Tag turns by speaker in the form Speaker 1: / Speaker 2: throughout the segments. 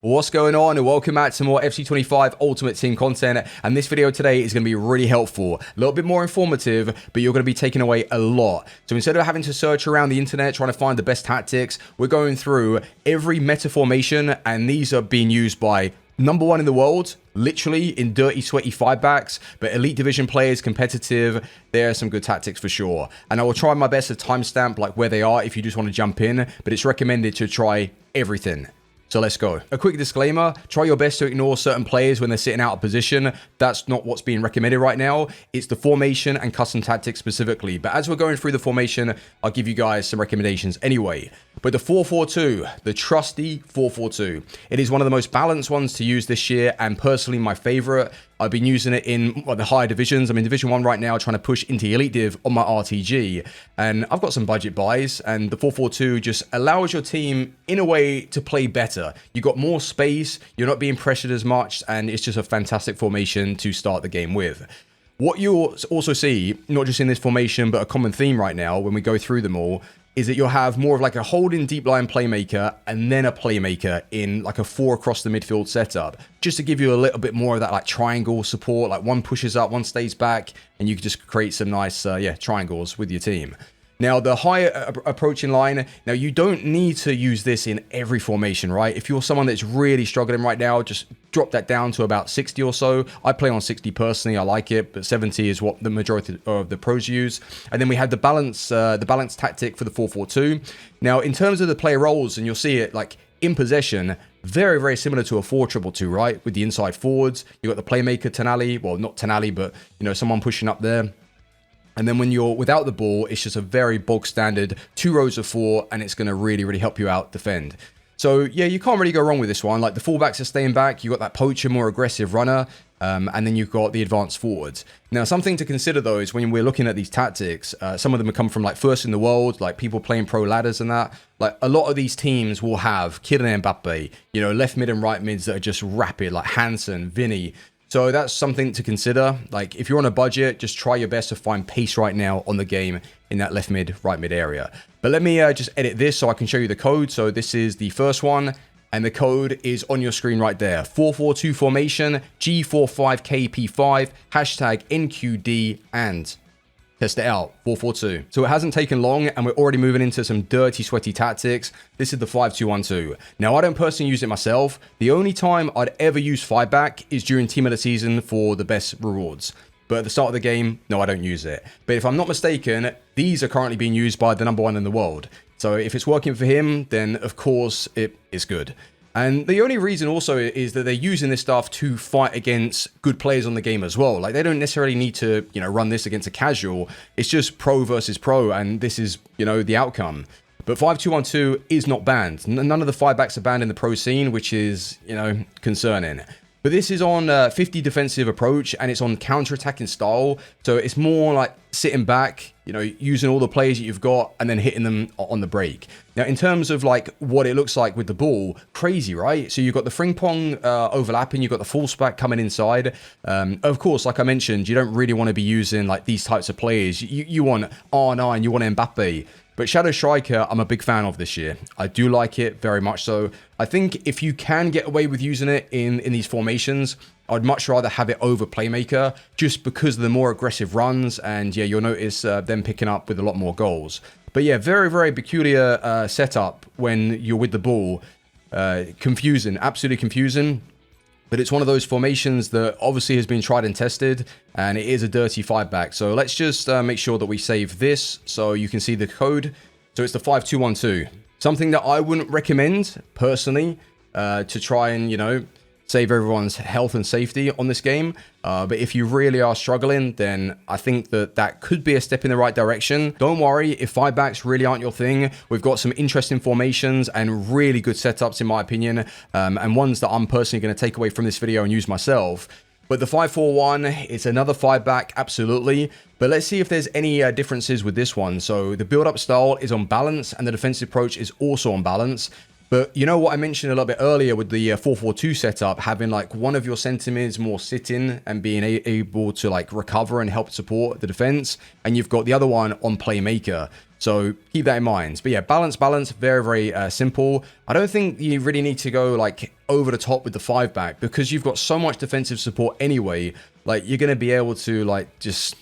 Speaker 1: What's going on, and welcome back to more FC25 Ultimate Team content. And this video today is going to be really helpful, a little bit more informative, but you're going to be taking away a lot. So instead of having to search around the internet trying to find the best tactics, we're going through every meta formation, and these are being used by #1 in the world, literally in dirty, sweaty 5-backs, but elite division players, competitive. There are some good tactics for sure. And I will try my best to timestamp like where they are if you just want to jump in, but it's recommended to try everything. So let's go. A quick disclaimer, try your best to ignore certain players when they're sitting out of position. That's not what's being recommended right now. It's the formation and custom tactics specifically. But as we're going through the formation, I'll give you guys some recommendations anyway. But the 4-4-2, the trusty 4-4-2. It is one of the most balanced ones to use this year, and personally my favorite. I've been using it in the higher divisions. I'm in Division 1 right now, trying to push into Elite Div on my RTG. And I've got some budget buys, and the 4-4-2 just allows your team, in a way, to play better. You've got more space, you're not being pressured as much, and it's just a fantastic formation to start the game with. What you'll also see, not just in this formation, but a common theme right now when we go through them all, is that you'll have more of like a holding deep line playmaker and then a playmaker in like a 4 across the midfield setup, just to give you a little bit more of that like triangle support, like one pushes up, one stays back, and you can just create some nice triangles with your team. Now, the higher approaching line, now you don't need to use this in every formation, right? If you're someone that's really struggling right now, just drop that down to about 60 or so. I play on 60 personally, I like it, but 70 is what the majority of the pros use. And then we have the balance tactic for the 4-4-2. Now, in terms of the player roles, and you'll see it like in possession, very, very similar to a 4-2-2, right? With the inside forwards, you got the playmaker Tonali, well, not Tonali, but someone pushing up there. And then when you're without the ball, it's just a very bog standard 2 rows of 4, and it's going to really, really help you out defend. So yeah, you can't really go wrong with this one. Like the fullbacks are staying back, you got that poacher, more aggressive runner, and then you've got the advanced forwards. Now, something to consider though is when we're looking at these tactics, some of them have come from like first in the world, like people playing pro ladders and that. Like a lot of these teams will have Kylian Mbappe, left mid and right mids that are just rapid, like Hansen, Vinny. So that's something to consider. Like if you're on a budget, just try your best to find pace right now on the game in that left mid, right mid area. But let me just edit this so I can show you the code. So this is the first one, and the code is on your screen right there. 4-4-2 formation, G45KP5, hashtag NQD, and test it out, 4-4-2. So it hasn't taken long, and we're already moving into some dirty, sweaty tactics. This is the 5-2-1-2. Now, I don't personally use it myself. The only time I'd ever use 5-back is during Team of the Season for the best rewards. But at the start of the game, no, I don't use it. But if I'm not mistaken, these are currently being used by the #1 in the world. So if it's working for him, then of course it is good. And the only reason also is that they're using this stuff to fight against good players on the game as well. Like they don't necessarily need to, run this against a casual. It's just pro versus pro, and this is, the outcome. But 5-2-1-2 is not banned. None of the 5-backs are banned in the pro scene, which is, concerning. But this is on 50 defensive approach, and it's on counter-attacking style. So it's more like sitting back, using all the players that you've got and then hitting them on the break. Now, in terms of like what it looks like with the ball, crazy, right? So you've got the Frimpong overlapping, you've got the full stack coming inside. Of course, like I mentioned, you don't really want to be using like these types of players. You want R9, you want Mbappe. But Shadow Striker, I'm a big fan of this year. I do like it very much so. I think if you can get away with using it in these formations, I'd much rather have it over Playmaker just because of the more aggressive runs. And yeah, you'll notice them picking up with a lot more goals. But yeah, very, very peculiar setup when you're with the ball. Confusing, absolutely confusing. But it's one of those formations that obviously has been tried and tested, and it is a dirty 5-back. So let's just make sure that we save this so you can see the code. So it's the 5-2-1-2. Something that I wouldn't recommend, personally, to try and, save everyone's health and safety on this game. But if you really are struggling, then I think that could be a step in the right direction. Don't worry, if 5-backs really aren't your thing, we've got some interesting formations and really good setups, in my opinion, and ones that I'm personally going to take away from this video and use myself. But the 5-4-1, it's another 5-back, absolutely. But let's see if there's any differences with this one. So the build-up style is on balance, and the defensive approach is also on balance. But you know what I mentioned a little bit earlier with the 4-4-2 setup, having like one of your centre mids more sitting and being able to like recover and help support the defense, and you've got the other one on playmaker. So keep that in mind. But yeah, balance, very, very simple. I don't think you really need to go like over the top with the 5-back because you've got so much defensive support anyway. Like, you're going to be able to, like, just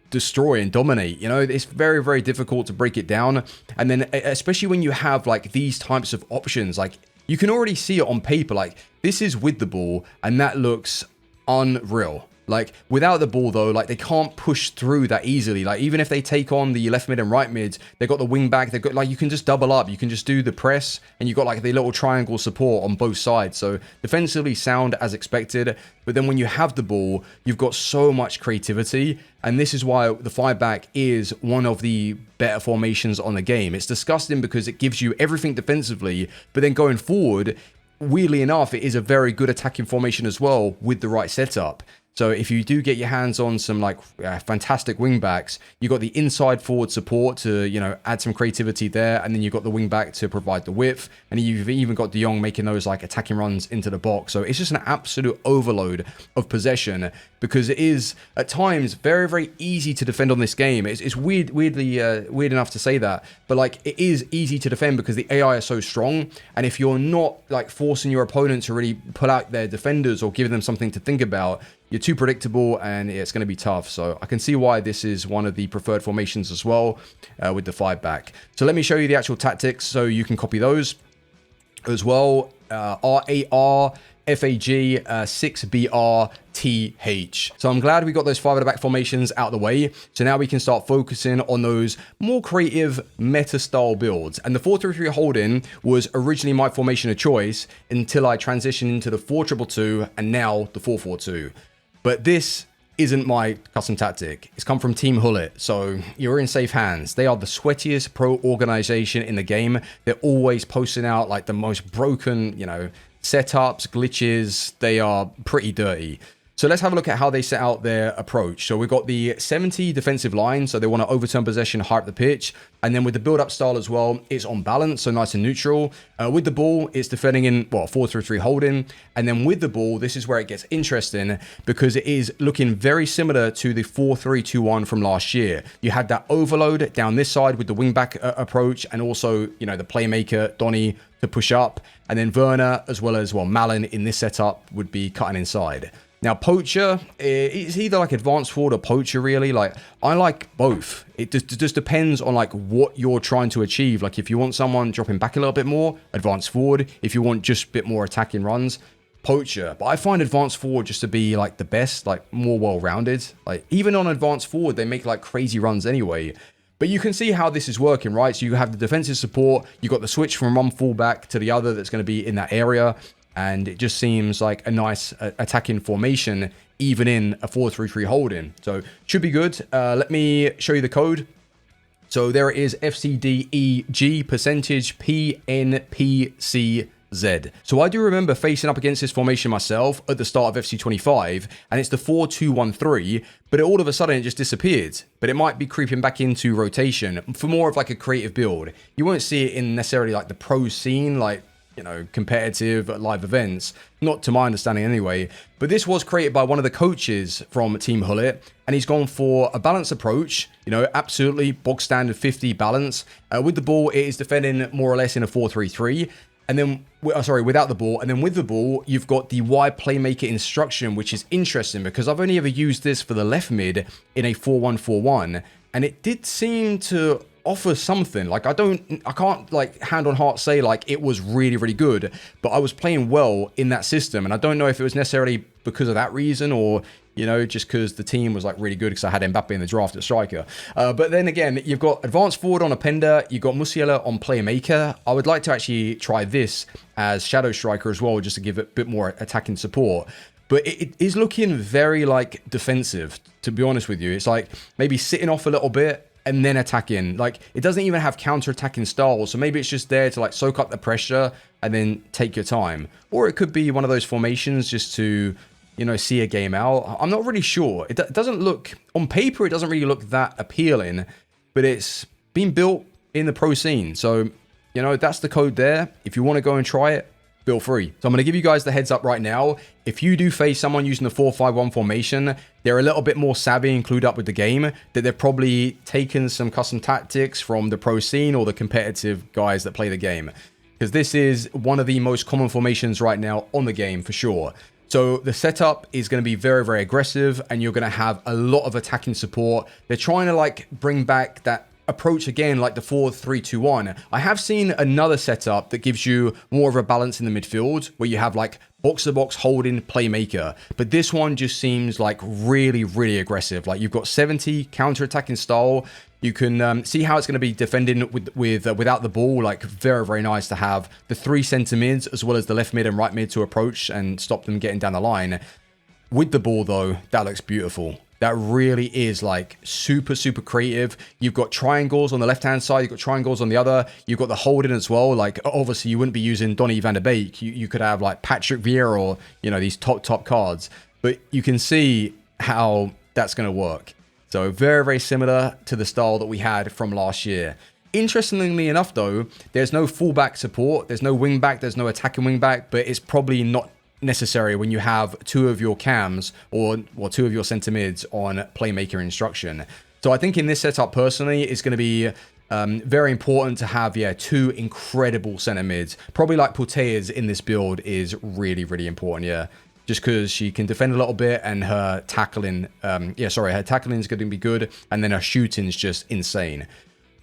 Speaker 1: destroy and dominate. You know, it's very, very difficult to break it down. And then especially when you have like these types of options, like you can already see it on paper. Like, this is with the ball and that looks unreal. Like, without the ball though, like, they can't push through that easily. Like, even if they take on the left mid and right mids, they've got the wing back, they've got, like, you can just double up, you can just do the press, and you've got like the little triangle support on both sides. So defensively sound as expected, but then when you have the ball, you've got so much creativity, and this is why the 5-back is one of the better formations on the game. It's disgusting because it gives you everything defensively, but then going forward, weirdly enough, it is a very good attacking formation as well with the right setup. So if you do get your hands on some like fantastic wing backs, you got the inside forward support to, you know, add some creativity there, and then you've got the wing back to provide the width, and you've even got De Jong making those like attacking runs into the box. So it's just an absolute overload of possession because it is at times very, very easy to defend on this game. It's weirdly weird enough to say that, but like it is easy to defend because the AI is so strong, and if you're not like forcing your opponent to really pull out their defenders or giving them something to think about, you're too predictable and it's going to be tough. So I can see why this is one of the preferred formations as well with the 5-back. So let me show you the actual tactics so you can copy those as well. RAR, FAG, 6BR, TH. So I'm glad we got those 5 at the back formations out of the way. So now we can start focusing on those more creative meta style builds. And the 4-3-3 holding was originally my formation of choice until I transitioned into the 4-2-2 and now the 4-4-2. But this isn't my custom tactic. It's come from Team Hullet, so you're in safe hands. They are the sweatiest pro organization in the game. They're always posting out like the most broken, you know, setups, glitches. They are pretty dirty. So let's have a look at how they set out their approach. So we've got the 70 defensive line, so they want to overturn possession, high up the pitch. And then with the build-up style as well, it's on balance, so nice and neutral. With the ball, it's defending in, well, 4-3-3 holding. And then with the ball, this is where it gets interesting because it is looking very similar to the 4-3-2-1 from last year. You had that overload down this side with the wing-back approach, and also, you know, the playmaker, Donny, to push up. And then Werner, as well as, well, Malin in this setup would be cutting inside. Now, poacher, it's either like advanced forward or poacher, really. Like, I like both. It just depends on like what you're trying to achieve. Like, if you want someone dropping back a little bit more, advanced forward. If you want just a bit more attacking runs, poacher. But I find advanced forward just to be like the best, like more well-rounded. Like, even on advanced forward, they make like crazy runs anyway. But you can see how this is working, right? So you have the defensive support. You got the switch from one fullback to the other that's going to be in that area. And it just seems like a nice attacking formation, even in a 4-3-3 holding. So should be good. Let me show you the code. So there it is, FCDEG percentage PNPCZ. So I do remember facing up against this formation myself at the start of FC25, and it's the 4-2-1-3, but all of a sudden it just disappeared. But it might be creeping back into rotation for more of like a creative build. You won't see it in necessarily like the pro scene, like, you know, competitive live events, not to my understanding anyway. But this was created by one of the coaches from Team Hullet, and he's gone for a balanced approach, you know, absolutely bog standard 50 balance. With the ball, it is defending more or less in a 4-3-3. And then, without the ball. And then with the ball, you've got the wide playmaker instruction, which is interesting because I've only ever used this for the left mid in a 4-1-4-1. And it did seem to offer something. Like, I can't like hand on heart say like it was really, really good, but I was playing well in that system. And I don't know if it was necessarily because of that reason or, you know, just because the team was like really good because I had Mbappe in the draft at striker. But then again, you've got advanced forward on Openda, you've got Musiala on playmaker. I would like to actually try this as shadow striker as well, just to give it a bit more attacking support. But it is looking very like defensive, to be honest with you. It's like maybe sitting off a little bit and then attacking. Like, it doesn't even have counter-attacking styles, so maybe it's just there to like soak up the pressure and then take your time. Or it could be one of those formations just to, you know, see a game out. I'm not really sure. It doesn't look, on paper, it doesn't really look that appealing, but it's been built in the pro scene. So, you know, that's the code there. If you want to go and try it, feel free. So I'm going to give you guys the heads up right now. If you do face someone using the 4-5-1 formation, they're a little bit more savvy and clued up with the game, that they've probably taken some custom tactics from the pro scene or the competitive guys that play the game. because this is one of the most common formations right now on the game for sure. So the setup is going to be very, very aggressive, and you're going to have a lot of attacking support. They're trying to like bring back that approach again, like the 4-3-2-1. I have seen another setup that gives you more of a balance in the midfield, where you have like box-to-box holding playmaker, but this one just seems like really, really aggressive. Like you've got 70 counter-attacking style. You can see how it's going to be defending without the ball. Like very, very nice to have the 3 center mids as well as the left mid and right mid to approach and stop them getting down the line. With the ball though, that looks beautiful. That really is like super, super creative. You've got triangles on the left-hand side. You've got triangles on the other. You've got the holding as well. Like obviously you wouldn't be using Donny van der Beek. You could have like Patrick Vieira or, you know, these top cards. But you can see how that's going to work. So very, very similar to the style that we had from last year. Interestingly enough, though, there's no fullback support. There's no wingback. There's no attacking wingback. But it's probably not necessary when you have 2 of your cams or 2 of your center mids on playmaker instruction. So I think in this setup, personally, it's going to be very important to have, 2 incredible center mids. Probably like Puteas in this build is really, really important, just because she can defend a little bit, and her tackling, her tackling is going to be good, and then her shooting is just insane.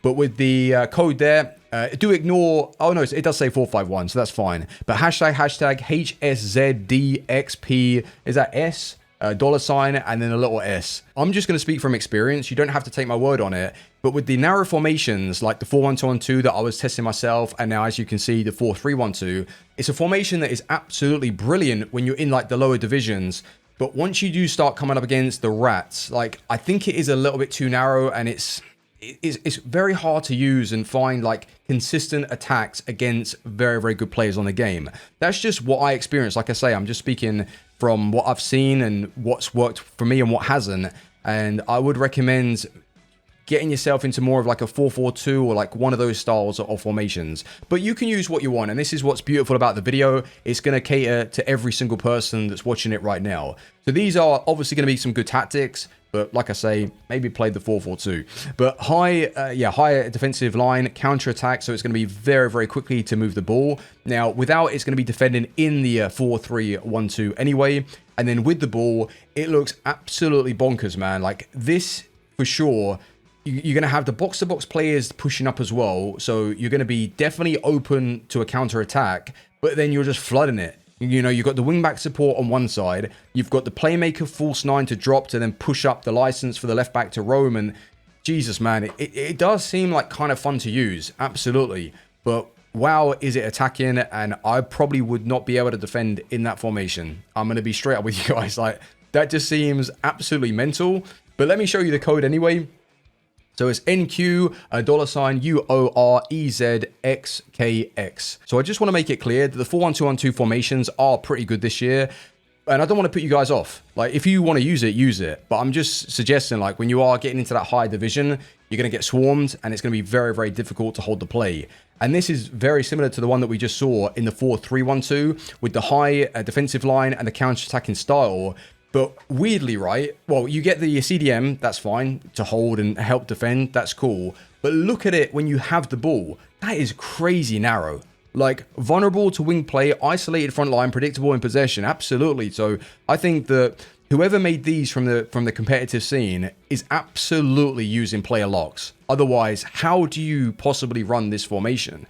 Speaker 1: But with the code there, do ignore, oh no, it does say 451, so that's fine. But hashtag HSZDXP, is that S? $, and then a little S. I'm just going to speak from experience. You don't have to take my word on it. But with the narrow formations, like the 4-1-2-1-2 that I was testing myself, and now as you can see, the 4-3-1-2, it's a formation that is absolutely brilliant when you're in like the lower divisions. But once you do start coming up against the rats, like I think it is a little bit too narrow, and it's very hard to use and find like consistent attacks against very, very good players on the game. That's just what I experienced. Like I say, I'm just speaking from what I've seen and what's worked for me and what hasn't. And I would recommend getting yourself into more of like a 4-4-2 or like one of those styles of formations. But you can use what you want. And this is what's beautiful about the video. It's going to cater to every single person that's watching it right now. So these are obviously going to be some good tactics. But like I say, maybe play the 4-4-2. But higher defensive line, counter-attack. So it's going to be very, very quickly to move the ball. Now, without, it's going to be defending in the 4-3-1-2 anyway. And then with the ball, it looks absolutely bonkers, man. Like this, for sure, you're going to have the box-to-box players pushing up as well. So you're going to be definitely open to a counter-attack. But then you're just flooding it. You know, you've got the wingback support on one side. You've got the playmaker false 9 to drop to then push up the license for the left back to roam. And Jesus, man, it does seem like kind of fun to use. Absolutely. But wow, is it attacking? And I probably would not be able to defend in that formation. I'm going to be straight up with you guys. Like, that just seems absolutely mental. But let me show you the code anyway. So it's NQ, $UOREZXKX. So I just want to make it clear that the 4-1-2-1-2 formations are pretty good this year. And I don't want to put you guys off. Like, if you want to use it, use it. But I'm just suggesting, like, when you are getting into that high division, you're going to get swarmed, and it's going to be very, very difficult to hold the play. And this is very similar to the one that we just saw in the 4-3-1-2 with the high defensive line and the counter-attacking style. But weirdly, right? Well, you get the CDM, that's fine, to hold and help defend, that's cool. But look at it when you have the ball. That is crazy narrow. Like, vulnerable to wing play, isolated front line, predictable in possession, absolutely. So I think that whoever made these from the competitive scene is absolutely using player locks. Otherwise, how do you possibly run this formation?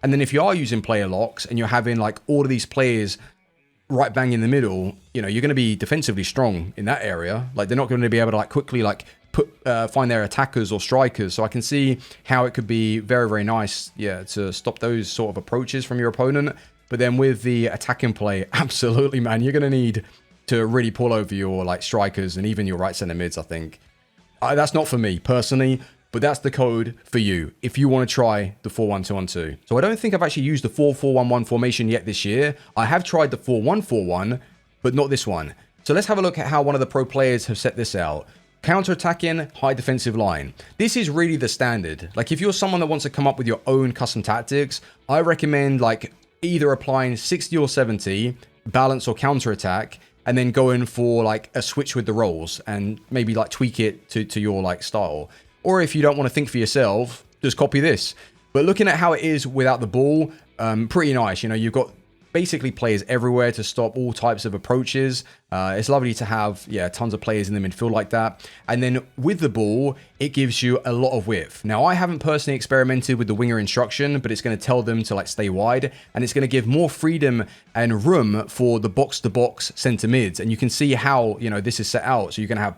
Speaker 1: And then if you are using player locks and you're having like all of these players right bang in the middle, you know, you're going to be defensively strong in that area. Like, they're not going to be able to like quickly like find their attackers or strikers. So I can see how it could be very, very nice, to stop those sort of approaches from your opponent. But then with the attacking play, absolutely, man, you're going to need to really pull over your like strikers and even your right center mids, I think. That's not for me personally, but that's the code for you if you want to try the 4-1-2-1-2. So I don't think I've actually used the 4-4-1-1 formation yet this year. I have tried the 4-1-4-1, but not this one. So let's have a look at how one of the pro players have set this out. Counter-attacking, high defensive line. This is really the standard. Like, if you're someone that wants to come up with your own custom tactics, I recommend like either applying 60 or 70, balance or counter-attack, and then going for like a switch with the roles and maybe like tweak it to your like style. Or if you don't want to think for yourself, just copy this. But looking at how it is without the ball, pretty nice. You know, you've got basically players everywhere to stop all types of approaches. It's lovely to have, yeah, tons of players in the midfield like that. And then with the ball, it gives you a lot of width. Now, I haven't personally experimented with the winger instruction, but it's going to tell them to like stay wide, and it's going to give more freedom and room for the box-to-box centre mids. And you can see how, you know, this is set out. So you're going to have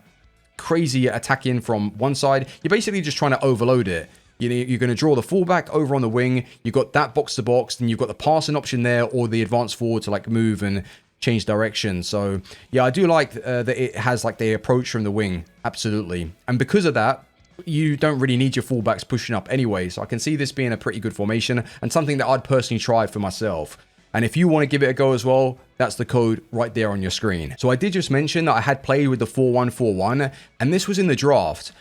Speaker 1: crazy attacking from one side. You're basically just trying to overload it. You're going to draw the fullback over on the wing. You've got that box-to-box, then you've got the passing option there, or the advanced forward to like move and change direction. So yeah, I do like that it has like the approach from the wing. Absolutely. And because of that, you don't really need your fullbacks pushing up anyway. So I can see this being a pretty good formation and something that I'd personally try for myself. And if you want to give it a go as well, that's the code right there on your screen. So I did just mention that I had played with the 4-1-4-1, and this was in the draft.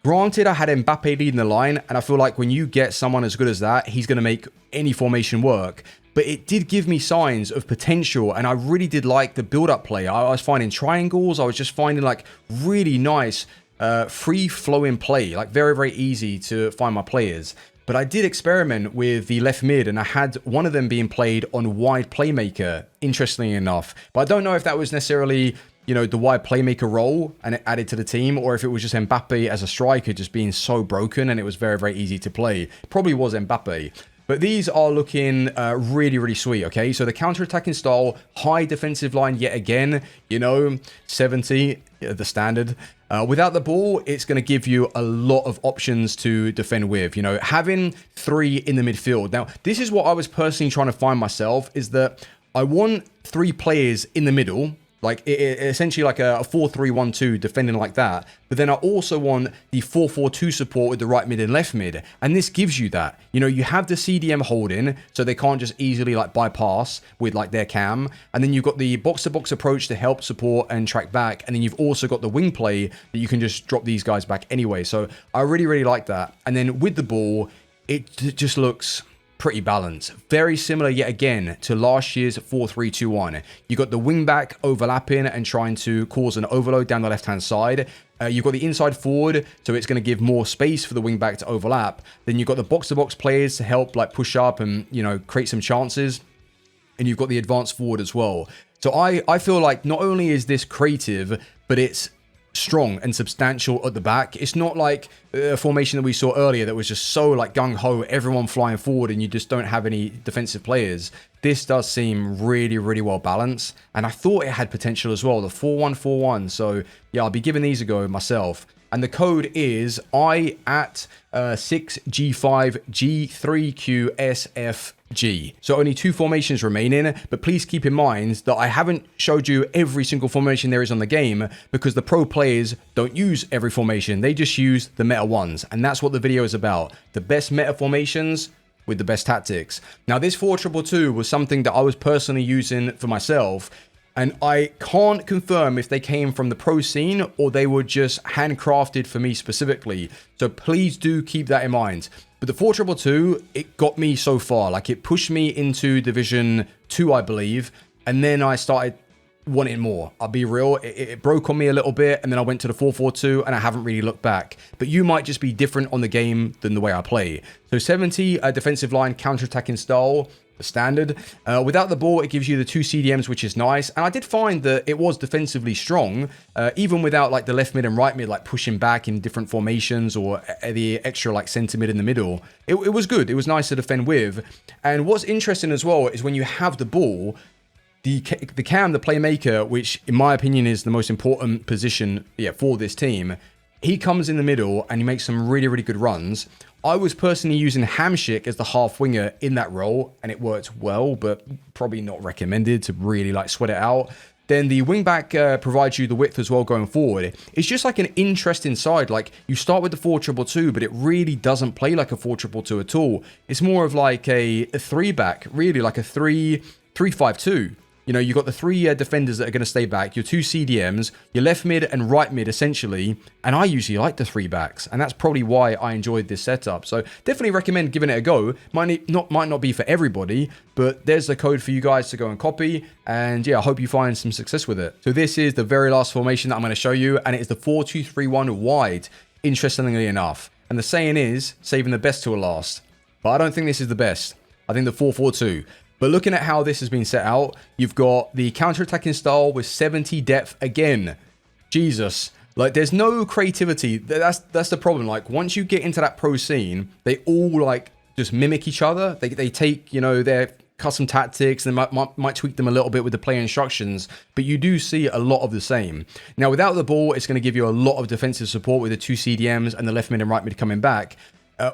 Speaker 1: Granted, I had Mbappe leading the line, and I feel like when you get someone as good as that, he's going to make any formation work. But it did give me signs of potential, and I really did like the build-up play. I was finding triangles. I was just finding like really nice, free-flowing play, like very, very easy to find my players. But I did experiment with the left mid, and I had one of them being played on wide playmaker, interestingly enough. But I don't know if that was necessarily, you know, the wide playmaker role and it added to the team, or if it was just Mbappe as a striker just being so broken and it was very, very easy to play. It probably was Mbappe. But these are looking really, really sweet, okay? So the counter-attacking style, high defensive line yet again, you know, 70, the standard. Without the ball, it's going to give you a lot of options to defend with. You know, having 3 in the midfield. Now, this is what I was personally trying to find myself, is that I want 3 players in the middle, like essentially like a 4-3-1-2 defending like that. But then I also want the 4-4-2 support with the right mid and left mid. And this gives you that. You know, you have the CDM holding, so they can't just easily like bypass with like their cam. And then you've got the box-to-box approach to help support and track back. And then you've also got the wing play that you can just drop these guys back anyway. So I really, really like that. And then with the ball, it just looks pretty balanced. Very similar yet again to last year's 4-3-2-1. You got the wing back overlapping and trying to cause an overload down the left hand side. You've got the inside forward, so it's going to give more space for the wing back to overlap. Then you've got the box-to-box players to help like push up and, you know, create some chances. And you've got the advanced forward as well. So I feel like not only is this creative, but it's strong and substantial at the back. It's not like a formation that we saw earlier that was just so like gung-ho, everyone flying forward and you just don't have any defensive players. This does seem really, really well balanced, and I thought it had potential as well, the 4-1-4-1. So yeah, I'll be giving these a go myself. And the code is I@6G5G3QSFG. So only 2 formations remaining, but please keep in mind that I haven't showed you every single formation there is on the game, because the pro players don't use every formation. They just use the meta ones, and that's what the video is about. The best meta formations with the best tactics. Now, this 4-2-2 was something that I was personally using for myself, and I can't confirm if they came from the pro scene or they were just handcrafted for me specifically. So please do keep that in mind. But the 4-2-2, it got me so far. Like, it pushed me into Division 2, I believe. And then I started wanting more. I'll be real. It broke on me a little bit. And then I went to the 4-4-2 and I haven't really looked back. But you might just be different on the game than the way I play. So 70, defensive line, counter-attacking style. The standard. Without the ball, it gives you the 2 CDMs, which is nice. And I did find that it was defensively strong, even without like the left mid and right mid like pushing back in different formations, or the extra like centre mid in the middle. It was good. It was nice to defend with. And what's interesting as well is when you have the ball, the cam, the playmaker, which in my opinion is the most important position for this team, he comes in the middle and he makes some really, really good runs. I was personally using Hamsik as the half winger in that role, and it worked well, but probably not recommended to really like sweat it out. Then the wingback provides you the width as well going forward. It's just like an interesting side. Like, you start with the 4-2-2, but it really doesn't play like a 4-2-2 at all. It's more of like a 3-back, really like a 3-5-2. You know, you've got the 3 defenders that are going to stay back, your 2 CDMs, your left mid and right mid, essentially. And I usually like the 3 backs, and that's probably why I enjoyed this setup. So definitely recommend giving it a go. Might not be for everybody, but there's the code for you guys to go and copy. And yeah, I hope you find some success with it. So this is the very last formation that I'm going to show you, and it is the 4-2-3-1 wide, interestingly enough. And the saying is, saving the best till last. But I don't think this is the best. I think the 4-4-2. But looking at how this has been set out, you've got the counter-attacking style with 70 depth again. Jesus. Like, there's no creativity. That's the problem. Like, once you get into that pro scene, they all, like, just mimic each other. They take, you know, their custom tactics and might tweak them a little bit with the player instructions, but you do see a lot of the same. Now, without the ball, it's going to give you a lot of defensive support with the 2 CDMs and the left mid and right mid coming back.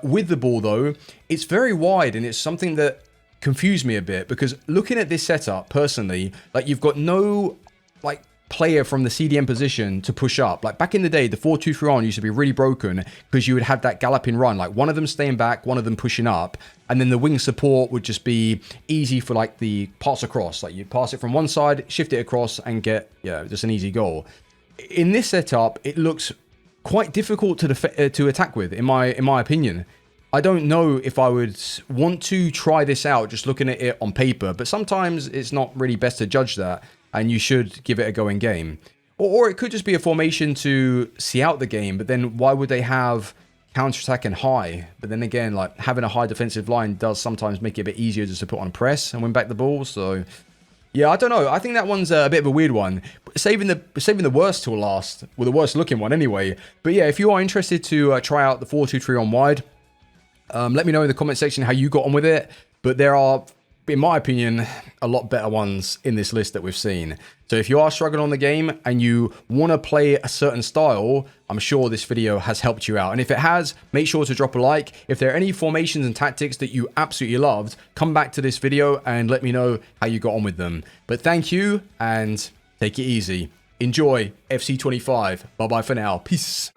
Speaker 1: With the ball, though, it's very wide, and it's something that confused me a bit, because looking at this setup personally, like, you've got no like player from the CDM position to push up. Like, back in the day, the 4-2-3-1 used to be really broken because you would have that galloping run, like one of them staying back, one of them pushing up, and then the wing support would just be easy for like the pass across. Like, you pass it from one side, shift it across, and get, yeah, just an easy goal. In this setup, it looks quite difficult to attack with, in my opinion. I don't know if I would want to try this out just looking at it on paper, but sometimes it's not really best to judge that, and you should give it a go in game. Or it could just be a formation to see out the game, but then why would they have counter-attack and high? But then again, like, having a high defensive line does sometimes make it a bit easier just to put on press and win back the ball, so yeah, I don't know. I think that one's a bit of a weird one. Saving the worst till last, well, the worst looking one anyway. But yeah, if you are interested to try out the 4-2-3 on wide, let me know in the comment section how you got on with it. But there are, in my opinion, a lot better ones in this list that we've seen. So if you are struggling on the game and you want to play a certain style, I'm sure this video has helped you out. And if it has, make sure to drop a like. If there are any formations and tactics that you absolutely loved, come back to this video and let me know how you got on with them. But thank you, and take it easy. Enjoy FC 25. Bye-bye for now. Peace.